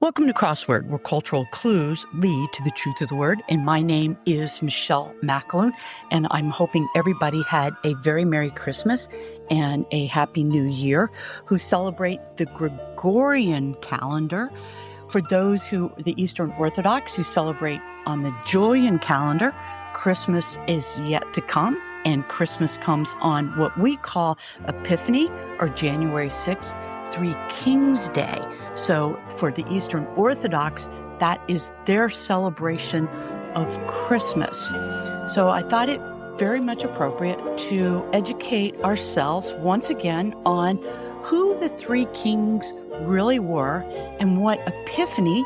Welcome to Crossword, where cultural clues lead to the truth of the word. And my name is Michelle McAloon, and I'm hoping everybody had a very Merry Christmas and a Happy New Year who celebrate the Gregorian calendar. For those the Eastern Orthodox who celebrate on the Julian calendar, Christmas is yet to come, and Christmas comes on what we call Epiphany, or January 6th, Three Kings Day. So for the Eastern Orthodox, that is their celebration of Christmas. So I thought it very much appropriate to educate ourselves once again on who the three kings really were and what Epiphany,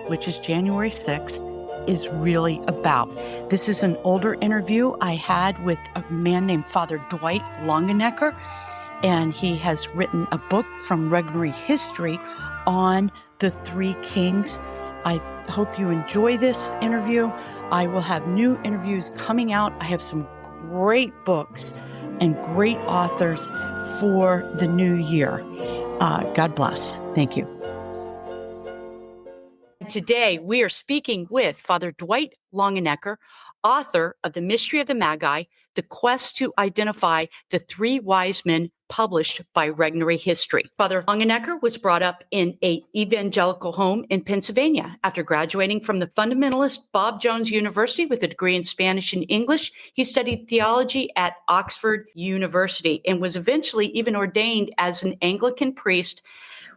which is January 6th, is really about. This is an older interview I had with a man named Father Dwight Longenecker, and he has written a book from Regnery history on the three kings. I hope you enjoy this interview. I will have new interviews coming out. I have some great books and great authors for the new year. God bless. Thank you. Today, we are speaking with Father Dwight Longenecker, author of The Mystery of the Magi, The Quest to Identify the Three Wise Men, published by Regnery History. Father Longenecker was brought up in an evangelical home in Pennsylvania. After graduating from the fundamentalist Bob Jones University with a degree in Spanish and English, he studied theology at Oxford University and was eventually even ordained as an Anglican priest,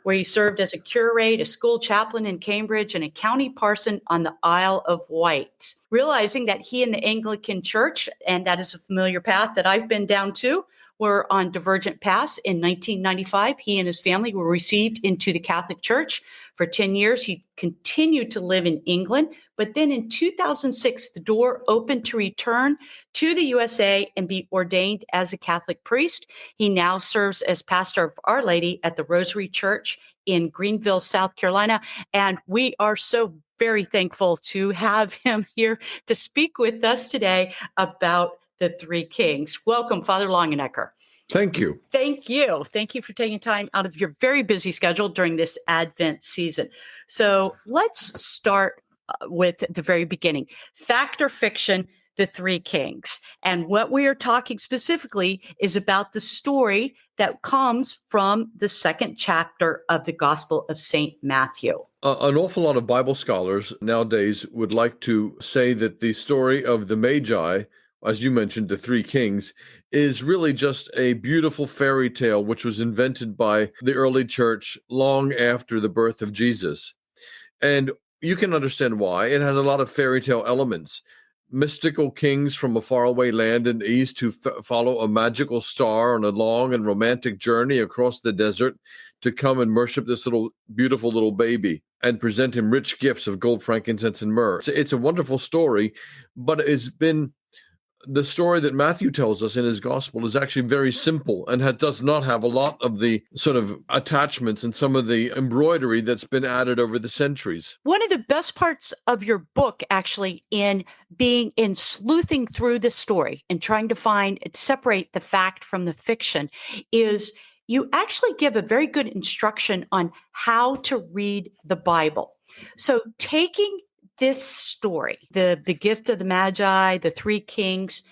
where he served as a curate, a school chaplain in Cambridge, and a county parson on the Isle of Wight. Realizing that he and the Anglican Church, and that is a familiar path that I've been down to, were on divergent paths. In 1995, he and his family were received into the Catholic Church. For 10 years, he continued to live in England. But then in 2006, the door opened to return to the USA and be ordained as a Catholic priest. He now serves as pastor of Our Lady at the Rosary Church in Greenville, South Carolina. And we are so very thankful to have him here to speak with us today about the three kings. Welcome, Father Longenecker. Thank you. Thank you. Thank you for taking time out of your very busy schedule during this Advent season. So let's start with the very beginning. Fact or fiction, the three kings. And what we are talking specifically is about the story that comes from the second chapter of the Gospel of St. Matthew. An awful lot of Bible scholars nowadays would like to say that the story of the Magi, as you mentioned, the three kings, is really just a beautiful fairy tale which was invented by the early church long after the birth of Jesus. And you can understand why. It has a lot of fairy tale elements. Mystical kings from a faraway land in the east who follow a magical star on a long and romantic journey across the desert to come and worship this beautiful little baby and present him rich gifts of gold, frankincense, and myrrh. It's a wonderful story, but it's been the story that Matthew tells us in his gospel is actually very simple and does not have a lot of the sort of attachments and some of the embroidery that's been added over the centuries. One of the best parts of your book, actually, in sleuthing through the story and trying to separate the fact from the fiction, is you actually give a very good instruction on how to read the Bible. So taking this story, the gift of the Magi, the three kings,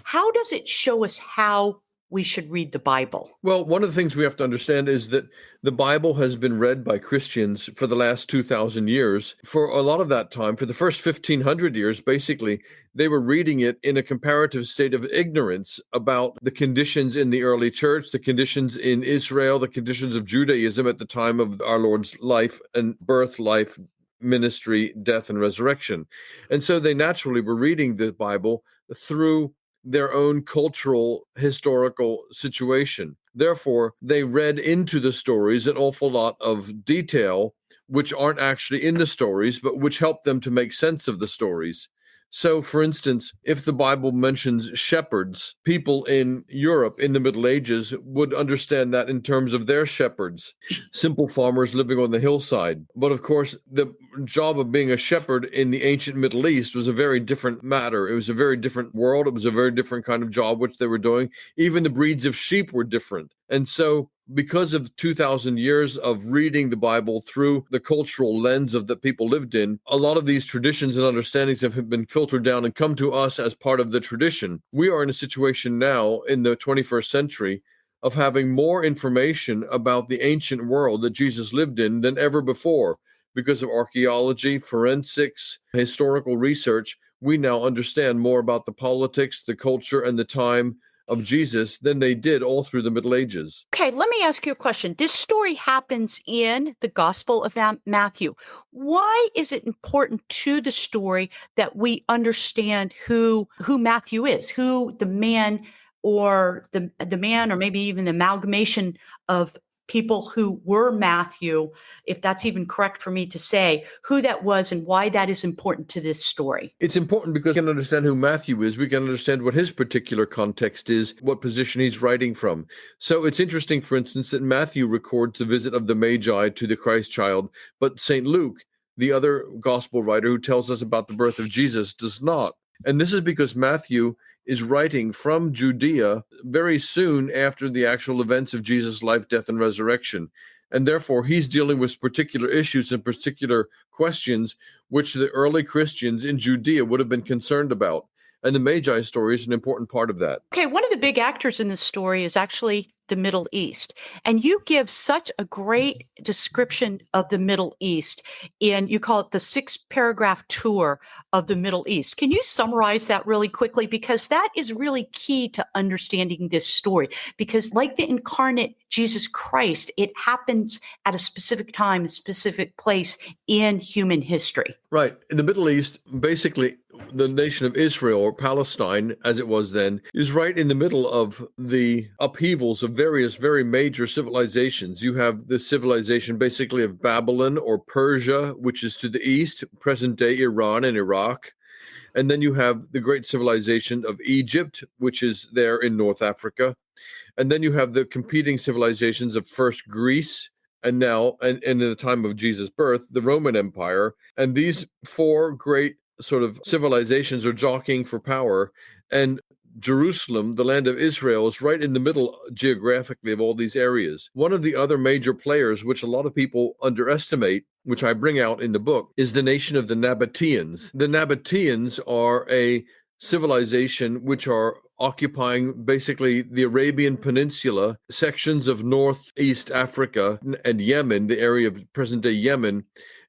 how does it show us how we should read the Bible? Well, one of the things we have to understand is that the Bible has been read by Christians for the last 2,000 years. For a lot of that time, for the first 1,500 years, basically, they were reading it in a comparative state of ignorance about the conditions in the early church, the conditions in Israel, the conditions of Judaism at the time of our Lord's life and birth, life, ministry, death, and resurrection. And so they naturally were reading the Bible through their own cultural, historical situation. Therefore, they read into the stories an awful lot of detail, which aren't actually in the stories, but which help them to make sense of the stories. So, for instance, if the Bible mentions shepherds, people in Europe in the Middle Ages would understand that in terms of their shepherds, simple farmers living on the hillside. But of course, the job of being a shepherd in the ancient Middle East was a very different matter. It was a very different world. It was a very different kind of job which they were doing. Even the breeds of sheep were different. And so because of 2,000 years of reading the Bible through the cultural lens of that people lived in, a lot of these traditions and understandings have been filtered down and come to us as part of the tradition. We are in a situation now in the 21st century of having more information about the ancient world that Jesus lived in than ever before. Because of archaeology, forensics, historical research, we now understand more about the politics, the culture, and the time of Jesus than they did all through the Middle Ages. Okay, let me ask you a question. This story happens in the Gospel of Matthew. Why is it important to the story that we understand who Matthew is, who the man or the man or maybe even the amalgamation of people who were Matthew, if that's even correct for me to say, who that was and why that is important to this story? It's important because we can understand who Matthew is. We can understand what his particular context is, what position he's writing from. So it's interesting, for instance, that Matthew records the visit of the Magi to the Christ child, but St. Luke, the other gospel writer who tells us about the birth of Jesus, does not. And this is because Matthew is writing from Judea very soon after the actual events of Jesus' life, death, and resurrection. And therefore, he's dealing with particular issues and particular questions which the early Christians in Judea would have been concerned about. And the Magi story is an important part of that. Okay, one of the big actors in this story is actually the Middle East. And you give such a great description of the Middle East, and you call it the 6-paragraph tour of the Middle East. Can you summarize that really quickly? Because that is really key to understanding this story. Because like the incarnate Jesus Christ, it happens at a specific time, a specific place in human history. Right. In the Middle East, basically, the nation of Israel, or Palestine, as it was then, is right in the middle of the upheavals of various very major civilizations. You have the civilization basically of Babylon or Persia, which is to the east, present-day Iran and Iraq. And then you have the great civilization of Egypt, which is there in North Africa. And then you have the competing civilizations of first Greece, and now, and in the time of Jesus' birth, the Roman Empire. And these four great sort of civilizations are jockeying for power. And Jerusalem, the land of Israel, is right in the middle geographically of all these areas. One of the other major players, which a lot of people underestimate, which I bring out in the book, is the nation of the Nabataeans. The Nabataeans are a civilization which are occupying basically the Arabian Peninsula, sections of northeast Africa and Yemen, the area of present-day Yemen.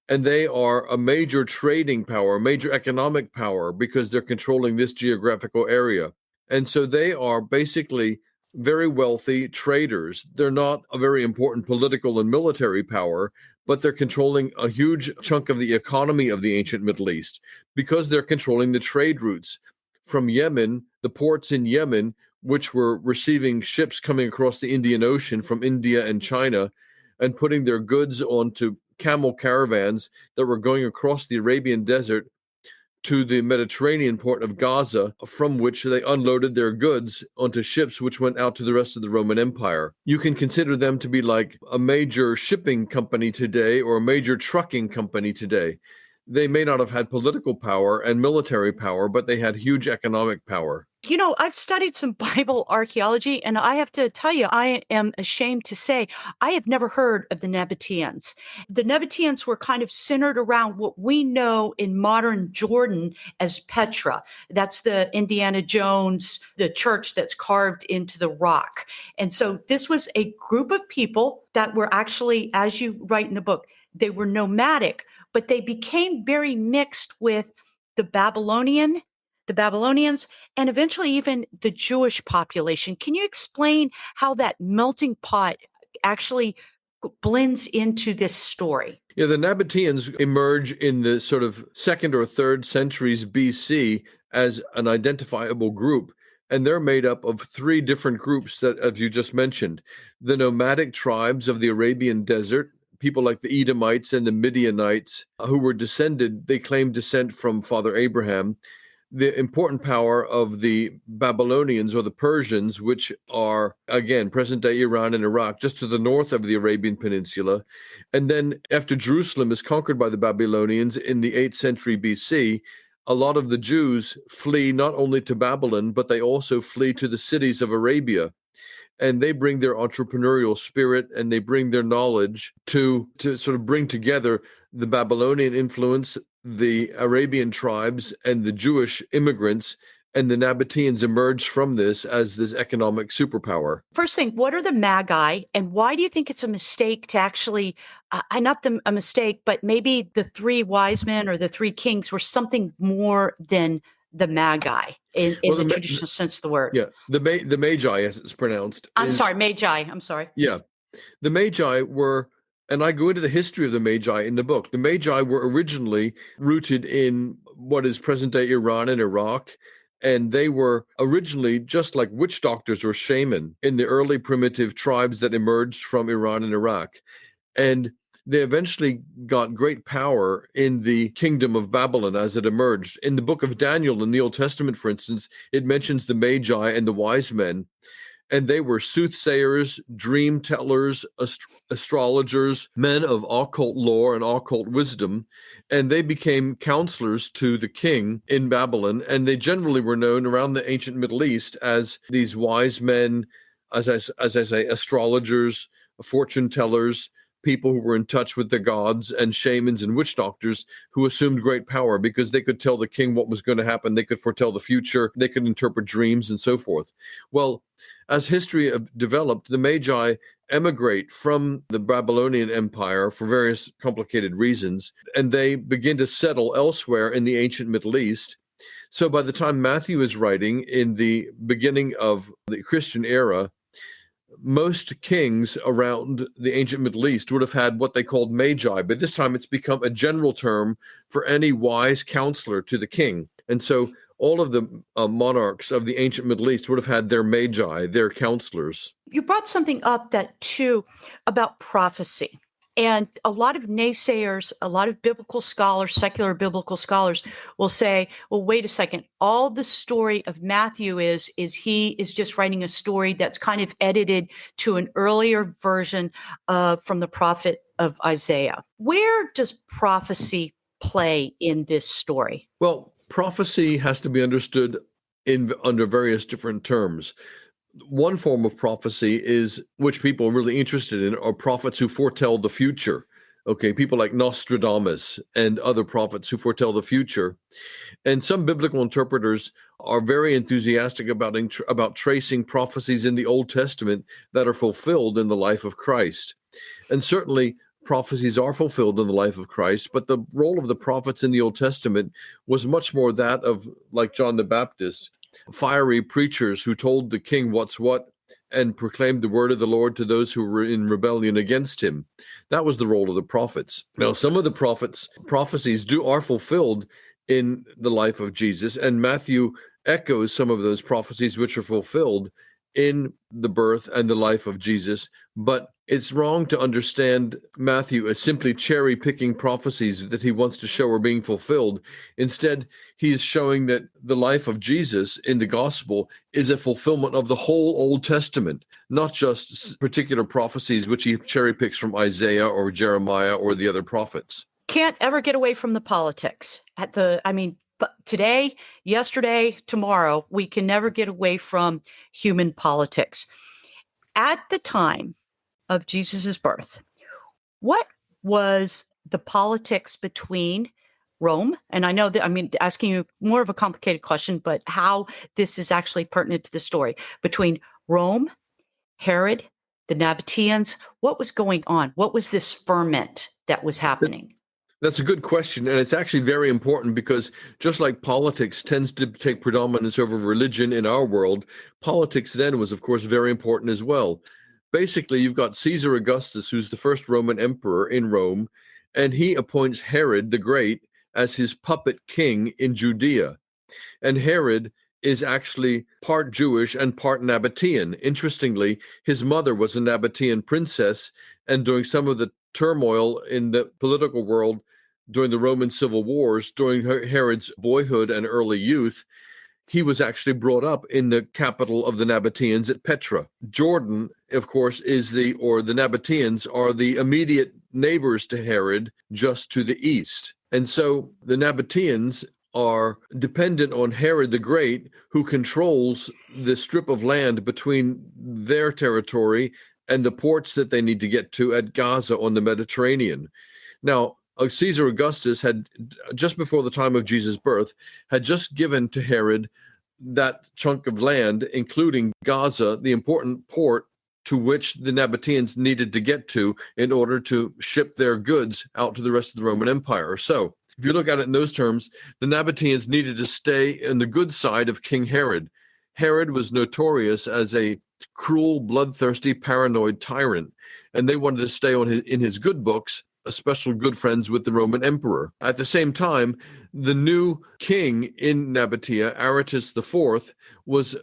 And they are a major trading power, a major economic power, because they're controlling this geographical area. And so they are basically very wealthy traders. They're not a very important political and military power, but they're controlling a huge chunk of the economy of the ancient Middle East because they're controlling the trade routes from Yemen, the ports in Yemen, which were receiving ships coming across the Indian Ocean from India and China and putting their goods onto camel caravans that were going across the Arabian desert to the Mediterranean port of Gaza, from which they unloaded their goods onto ships which went out to the rest of the Roman Empire. You can consider them to be like a major shipping company today or a major trucking company today. They may not have had political power and military power, but they had huge economic power. You know, I've studied some Bible archaeology, and I have to tell you, I am ashamed to say I have never heard of the Nabataeans. The Nabataeans were kind of centered around what we know in modern Jordan as Petra. That's the Indiana Jones, the church that's carved into the rock. And so this was a group of people that were actually, as you write in the book, they were nomadic, but they became very mixed with the Babylonians, and eventually even the Jewish population. Can you explain how that melting pot actually blends into this story? Yeah, the Nabataeans emerge in the sort of 2nd or 3rd centuries BC as an identifiable group. And they're made up of 3 different groups that, as you just mentioned, the nomadic tribes of the Arabian desert, people like the Edomites and the Midianites, who were descended, they claim descent from Father Abraham. The important power of the Babylonians or the Persians, which are, again, present-day Iran and Iraq, just to the north of the Arabian Peninsula. And then after Jerusalem is conquered by the Babylonians in the 8th century BC, a lot of the Jews flee not only to Babylon, but they also flee to the cities of Arabia. and they bring their entrepreneurial spirit and they bring their knowledge to sort of bring together the Babylonian influence, the Arabian tribes, and the Jewish immigrants, and the Nabataeans emerge from this as this economic superpower. First thing, what are the Magi, and why do you think it's a mistake to actually, a mistake, but maybe the three wise men or the three kings were something more than the Magi in the traditional sense of the word? Yeah, the Magi, as it's pronounced. Magi. I'm sorry. Yeah, the Magi were, and I go into the history of the Magi in the book. The Magi were originally rooted in what is present-day Iran and Iraq, and they were originally just like witch doctors or shaman in the early primitive tribes that emerged from Iran and Iraq. And they eventually got great power in the kingdom of Babylon as it emerged. In the book of Daniel in the Old Testament, for instance, it mentions the Magi and the wise men. And they were soothsayers, dream tellers, astrologers, men of occult lore and occult wisdom. And they became counselors to the king in Babylon. And they generally were known around the ancient Middle East as these wise men, as I say, astrologers, fortune tellers, people who were in touch with the gods, and shamans and witch doctors who assumed great power because they could tell the king what was going to happen. They could foretell the future. They could interpret dreams and so forth. Well, as history developed, the Magi emigrate from the Babylonian Empire for various complicated reasons, and they begin to settle elsewhere in the ancient Middle East. So by the time Matthew is writing in the beginning of the Christian era, most kings around the ancient Middle East would have had what they called Magi, but this time it's become a general term for any wise counselor to the king. And so all of the monarchs of the ancient Middle East would have had their Magi, their counselors. You brought something up about prophecy. And a lot of naysayers, a lot of biblical scholars, secular biblical scholars will say, well, wait a second. All the story of Matthew is he is just writing a story that's kind of edited to an earlier version from the prophet of Isaiah. Where does prophecy play in this story? Well, prophecy has to be understood under various different terms. One form of prophecy is, which people are really interested in, are prophets who foretell the future. Okay, people like Nostradamus and other prophets who foretell the future. And some biblical interpreters are very enthusiastic about tracing prophecies in the Old Testament that are fulfilled in the life of Christ. And certainly prophecies are fulfilled in the life of Christ, but the role of the prophets in the Old Testament was much more that of, like John the Baptist, fiery preachers who told the king what's what and proclaimed the word of the Lord to those who were in rebellion against him. That was the role of the prophets. Now, some of the prophecies are fulfilled in the life of Jesus, and Matthew echoes some of those prophecies which are fulfilled in the birth and the life of Jesus. But it's wrong to understand Matthew as simply cherry-picking prophecies that he wants to show are being fulfilled. Instead, he is showing that the life of Jesus in the gospel is a fulfillment of the whole Old Testament, not just particular prophecies which he cherry-picks from Isaiah or Jeremiah or the other prophets. Can't ever get away from the politics. But today, yesterday, tomorrow, we can never get away from human politics. At the time of Jesus's birth, what was the politics between Rome? And I know that asking you more of a complicated question, but how this is actually pertinent to the story between Rome, Herod, the Nabataeans. What was going on? What was this ferment that was happening? That's a good question, and it's actually very important because just like politics tends to take predominance over religion in our world, politics then was, of course, very important as well. Basically, you've got Caesar Augustus, who's the first Roman emperor in Rome, and he appoints Herod the Great as his puppet king in Judea. And Herod is actually part Jewish and part Nabataean. Interestingly, his mother was a Nabataean princess, and during some of the turmoil in the political world during the Roman civil wars, during Herod's boyhood and early youth, he was actually brought up in the capital of the Nabataeans at Petra. Jordan, of course, the Nabataeans are the immediate neighbors to Herod just to the east. And so the Nabataeans are dependent on Herod the Great, who controls the strip of land between their territory and the ports that they need to get to at Gaza on the Mediterranean. Now, Caesar Augustus had, just before the time of Jesus' birth, had just given to Herod that chunk of land, including Gaza, the important port to which the Nabataeans needed to get to in order to ship their goods out to the rest of the Roman Empire. So, if you look at it in those terms, the Nabataeans needed to stay on the good side of King Herod. Herod was notorious as a cruel, bloodthirsty, paranoid tyrant, and they wanted to stay in his good books, especially good friends with the Roman emperor. At the same time, the new king in Nabatea, Aretas IV, was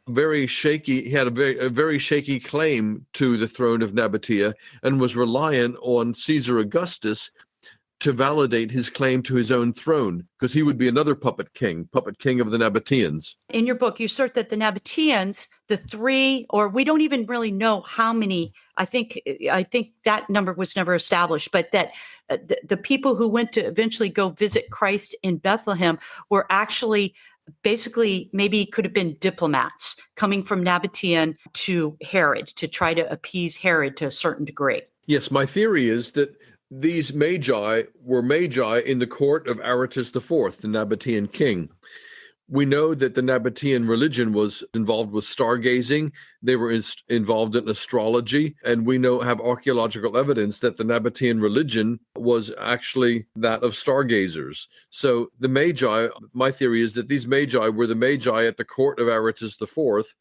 very shaky. He had a very shaky claim to the throne of Nabatea and was reliant on Caesar Augustus to validate his claim to his own throne, because he would be another puppet king of the Nabataeans. In your book, you assert that the Nabataeans, the three, or we don't even really know how many, I think that number was never established, but that the people who went to eventually go visit Christ in Bethlehem were actually basically maybe could have been diplomats coming from Nabataean to Herod to try to appease Herod to a certain degree. Yes, my theory is that these Magi were Magi in the court of Aretas IV, the Nabataean king. We know that the Nabataean religion was involved with stargazing. They were involved in astrology, and we have archaeological evidence that the Nabataean religion was actually that of stargazers. So the Magi, my theory is that these Magi were the Magi at the court of Aretas IV,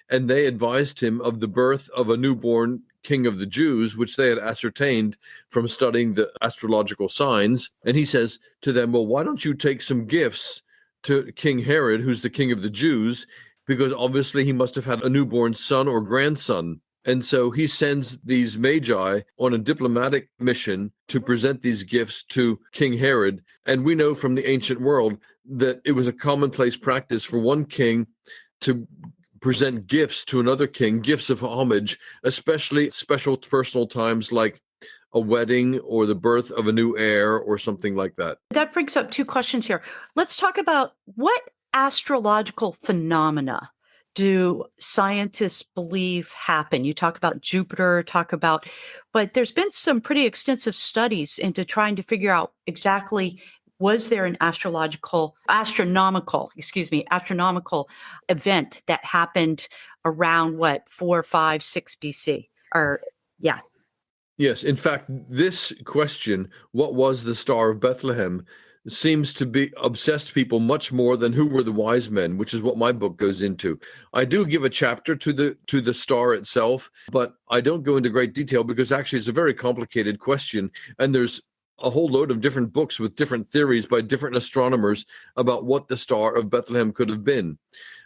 and they advised him of the birth of a newborn king of the Jews, which they had ascertained from studying the astrological signs. And he says to them, well, why don't you take some gifts to King Herod, who's the king of the Jews, because obviously he must have had a newborn son or grandson. And so he sends these Magi on a diplomatic mission to present these gifts to King Herod. And we know from the ancient world that it was a commonplace practice for one king to present gifts to another king, gifts of homage, especially special personal times like a wedding or the birth of a new heir or something like that. That brings up two questions here. Let's talk about what astrological phenomena do scientists believe happen? You talk about Jupiter, but there's been some pretty extensive studies into trying to figure out exactly, was there an astronomical event that happened around 4, 5, 6 BC? Yes. In fact, this question, what was the Star of Bethlehem, seems to be obsessed people much more than who were the wise men, which is what my book goes into. I do give a chapter to the star itself, but I don't go into great detail because actually it's a very complicated question, and there's a whole load of different books with different theories by different astronomers about what the Star of Bethlehem could have been.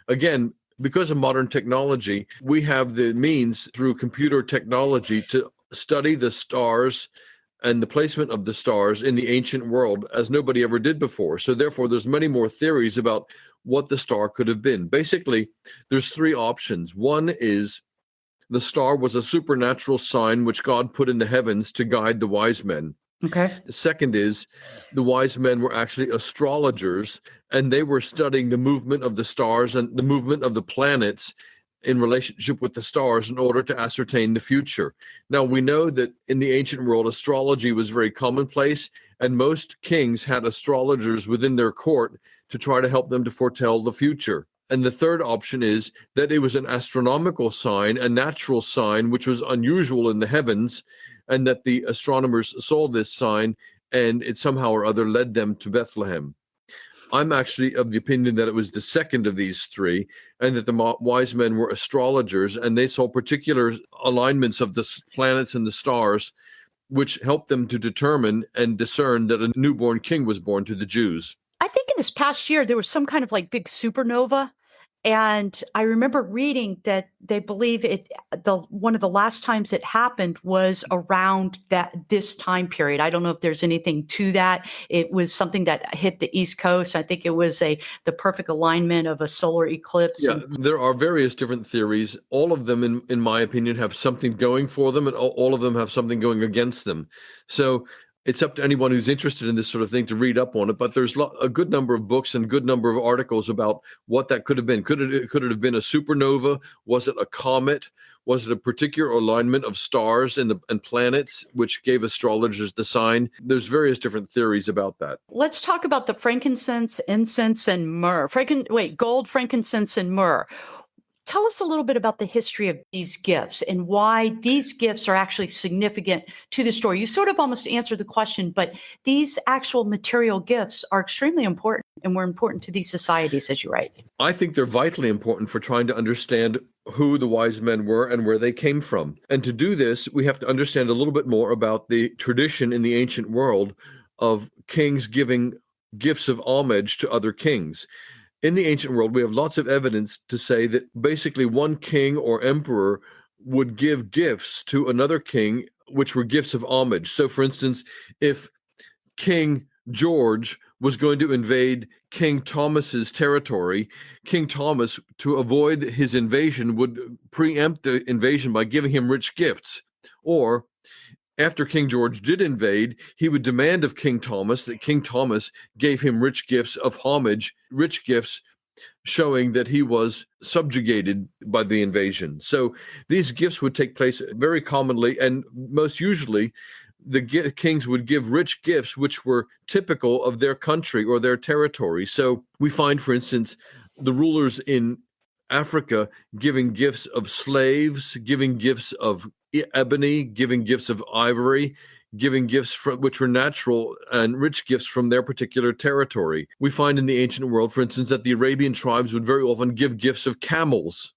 Again, because of modern technology, we have the means through computer technology to study the stars and the placement of the stars in the ancient world as nobody ever did before. So therefore, there's many more theories about what the star could have been. Basically, there's three options. One is the star was a supernatural sign which God put in the heavens to guide the wise men. Okay. The second is the wise men were actually astrologers, and they were studying the movement of the stars and the movement of the planets in relationship with the stars in order to ascertain the future. Now, we know that in the ancient world, astrology was very commonplace, and most kings had astrologers within their court to try to help them to foretell the future. And the third option is that it was an astronomical sign, a natural sign, which was unusual in the heavens, and that the astronomers saw this sign, and it somehow or other led them to Bethlehem. I'm actually of the opinion that it was the second of these three, and that the wise men were astrologers, and they saw particular alignments of the planets and the stars, which helped them to determine and discern that a newborn king was born to the Jews. I think in this past year, there was some kind of big supernova. And I remember reading that they believe one of the last times it happened was around this time period. I don't know if there's anything to that. It was something that hit the East Coast. I think it was the perfect alignment of a solar eclipse. Yeah, there are various different theories. All of them, in my opinion, have something going for them, and all of them have something going against them. So It's up to anyone who's interested in this sort of thing to read up on it, but there's a good number of books and good number of articles about what that could have been. Could it have been a supernova? Was it a comet? Was it a particular alignment of stars and planets, which gave astrologers the sign? There's various different theories about that. Let's talk about the frankincense, incense, and myrrh. Gold, frankincense, and myrrh. Tell us a little bit about the history of these gifts and why these gifts are actually significant to the story. You sort of almost answered the question, but these actual material gifts are extremely important and were important to these societies, as you write. I think they're vitally important for trying to understand who the wise men were and where they came from. And to do this, we have to understand a little bit more about the tradition in the ancient world of kings giving gifts of homage to other kings. In the ancient world, we have lots of evidence to say that basically one king or emperor would give gifts to another king, which were gifts of homage. So, for instance, if King George was going to invade King Thomas's territory, King Thomas, to avoid his invasion, would preempt the invasion by giving him rich gifts. Or after King George did invade, he would demand of King Thomas that King Thomas gave him rich gifts of homage, rich gifts showing that he was subjugated by the invasion. So these gifts would take place very commonly, and most usually the kings would give rich gifts which were typical of their country or their territory. So we find, for instance, the rulers in Africa giving gifts of slaves, giving gifts of ebony, giving gifts of ivory, giving gifts which were natural and rich gifts from their particular territory. We find in the ancient world, for instance, that the Arabian tribes would very often give gifts of camels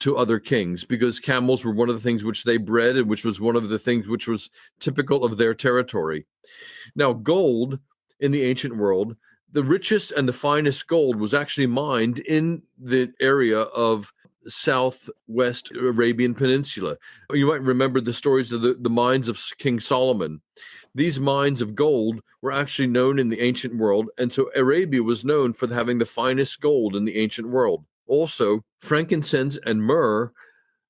to other kings because camels were one of the things which they bred and which was one of the things which was typical of their territory. Now, gold in the ancient world, the richest and the finest gold was actually mined in the area of southwest Arabian Peninsula. You might remember the stories of the mines of King Solomon. These mines of gold were actually known in the ancient world, and so Arabia was known for having the finest gold in the ancient world. Also, frankincense and myrrh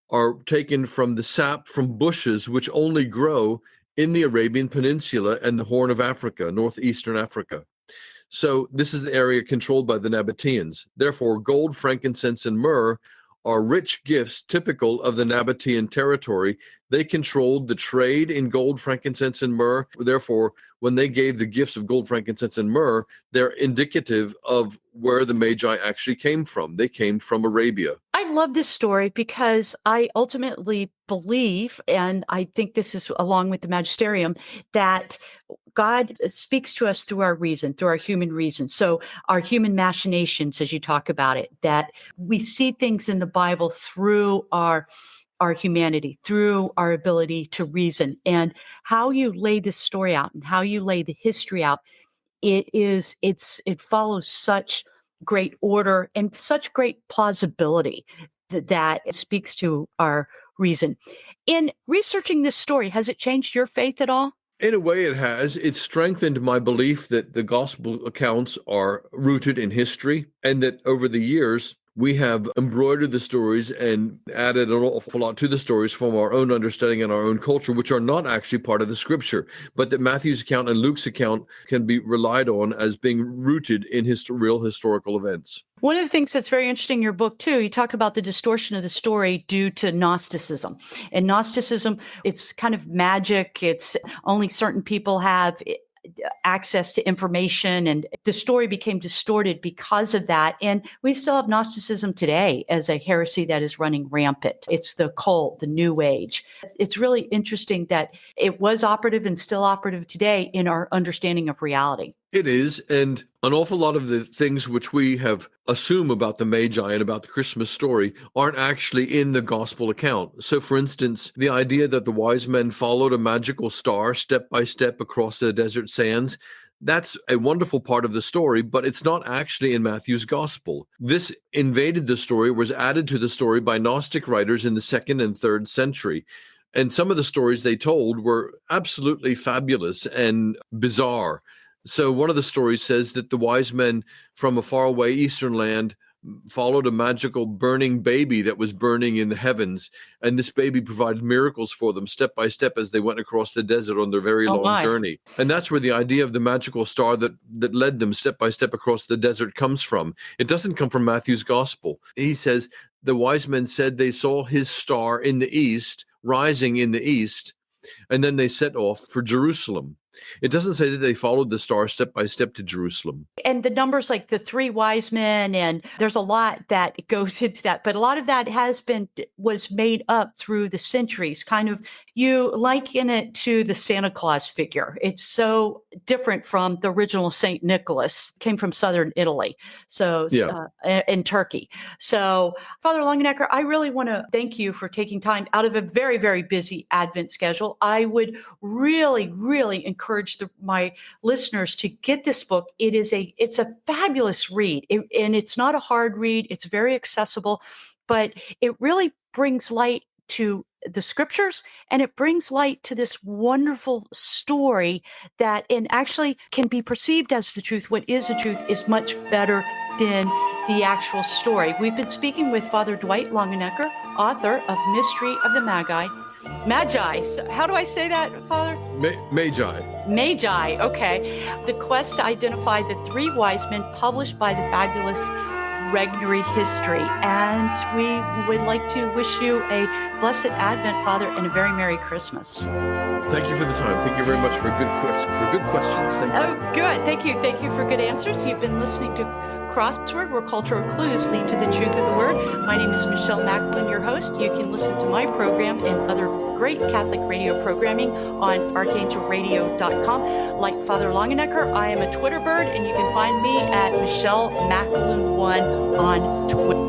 are taken from the sap from bushes which only grow in the Arabian Peninsula and the Horn of Africa, northeastern Africa. So this is the area controlled by the Nabataeans. Therefore, gold, frankincense, and myrrh are rich gifts typical of the Nabataean territory. They controlled the trade in gold, frankincense, and myrrh. Therefore, when they gave the gifts of gold, frankincense, and myrrh, they're indicative of where the Magi actually came from. They came from Arabia. I love this story because I ultimately believe, and I think this is along with the magisterium, that God speaks to us through our reason, through our human reason. So our human machinations, as you talk about it, that we see things in the Bible through our humanity, through our ability to reason. And how you lay this story out and how you lay the history out, it follows such great order and such great plausibility that it speaks to our reason. In researching this story, has it changed your faith at all? In a way, it has. It's strengthened my belief that the gospel accounts are rooted in history and that over the years, we have embroidered the stories and added an awful lot to the stories from our own understanding and our own culture, which are not actually part of the scripture, but that Matthew's account and Luke's account can be relied on as being rooted in real historical events. One of the things that's very interesting in your book, too, you talk about the distortion of the story due to Gnosticism. And Gnosticism, it's kind of magic. It's only certain people have access to information, and the story became distorted because of that. And we still have Gnosticism today as a heresy that is running rampant. It's the cult, the New Age. It's really interesting that it was operative and still operative today in our understanding of reality. It is, and an awful lot of the things which we have assumed about the Magi and about the Christmas story aren't actually in the gospel account. So, for instance, the idea that the wise men followed a magical star step by step across the desert sands, that's a wonderful part of the story, but it's not actually in Matthew's gospel. This invaded the story, was added to the story by Gnostic writers in the 2nd and 3rd century. And some of the stories they told were absolutely fabulous and bizarre. So one of the stories says that the wise men from a faraway eastern land followed a magical burning baby that was burning in the heavens. And this baby provided miracles for them step by step as they went across the desert on their very long journey. And that's where the idea of the magical star that led them step by step across the desert comes from. It doesn't come from Matthew's gospel. He says, the wise men said they saw his star in the east, rising in the east, and then they set off for Jerusalem. It doesn't say that they followed the star step by step to Jerusalem. And the numbers like the 3 wise men, and there's a lot that goes into that. But a lot of that was made up through the centuries. Kind of, you liken it to the Santa Claus figure. It's so different from the original St. Nicholas, came from southern Italy, in Turkey. So, Father Longenecker, I really want to thank you for taking time out of a very, very busy Advent schedule. I would really, really encourage my listeners to get this book. It's a fabulous read, and it's not a hard read. It's very accessible, but it really brings light to the scriptures, and it brings light to this wonderful story that, and actually can be perceived as the truth. What is the truth is much better than the actual story. We've been speaking with Father Dwight Longenecker, author of Mystery of the Magi. So how do I say that, Father? Magi, okay. The quest to identify the 3 wise men, published by the fabulous Regnery History. And we would like to wish you a blessed Advent, Father, and a very Merry Christmas. Thank you for the time. Thank you very much for good questions. Thank you. Oh, good. Thank you. Thank you for good answers. You've been listening to Crossword, where cultural clues lead to the truth of the word. My name is Michelle Macklin, your host. You can listen to my program and other great Catholic radio programming on archangelradio.com. Like Father Longenecker, I am a Twitter bird, and you can find me at Michelle Macklin1 on Twitter.